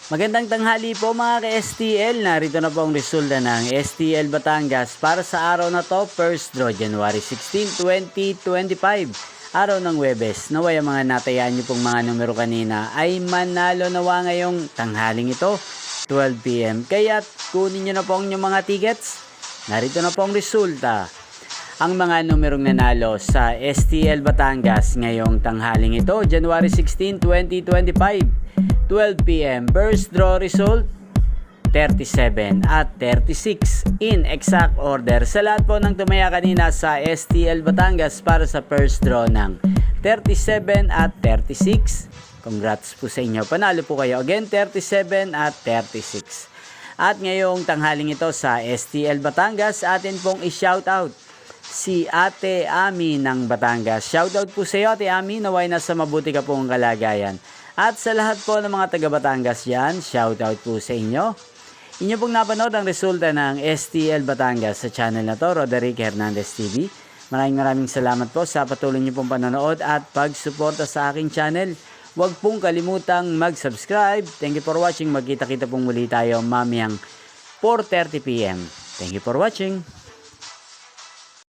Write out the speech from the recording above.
Magandang tanghali po mga ka-STL. Narito na po ang resulta ng STL Batangas para sa araw na to, first draw January 16, 2025. Araw ng Huwebes. Naway ang mga natayaan niyo pong mga numero kanina ay manalo nawa ngayong tanghaling ito, 12 PM. Kaya kunin niyo na po ang inyong mga tickets. Narito na po ang resulta. Ang mga numerong nanalo sa STL Batangas ngayong tanghaling ito, January 16, 2025. 12 PM. First draw result 37 at 36 in exact order. Sa lahat po ng tumaya kanina sa STL Batangas para sa first draw ng 37 at 36. Congrats po sa inyo. Panalo po kayo. Again, 37 at 36. At ngayong tanghaling ito sa STL Batangas, atin pong i-shoutout si Ate Ami ng Batangas. Shoutout po sa iyo, Ate Ami. Naway nasa mabuti ka pong kalagayan. At sa lahat po ng mga taga Batangas yan, shoutout po sa inyo. Inyo pong napanood ang resulta ng STL Batangas sa channel na to, Roderick Hernandez TV. Maraming salamat po sa patuloy niyo pong panonood at pagsuporta sa aking channel. Huwag pong kalimutang mag-subscribe. Thank you for watching. Magkita-kita pong muli tayo mamayang 4:30 PM. Thank you for watching.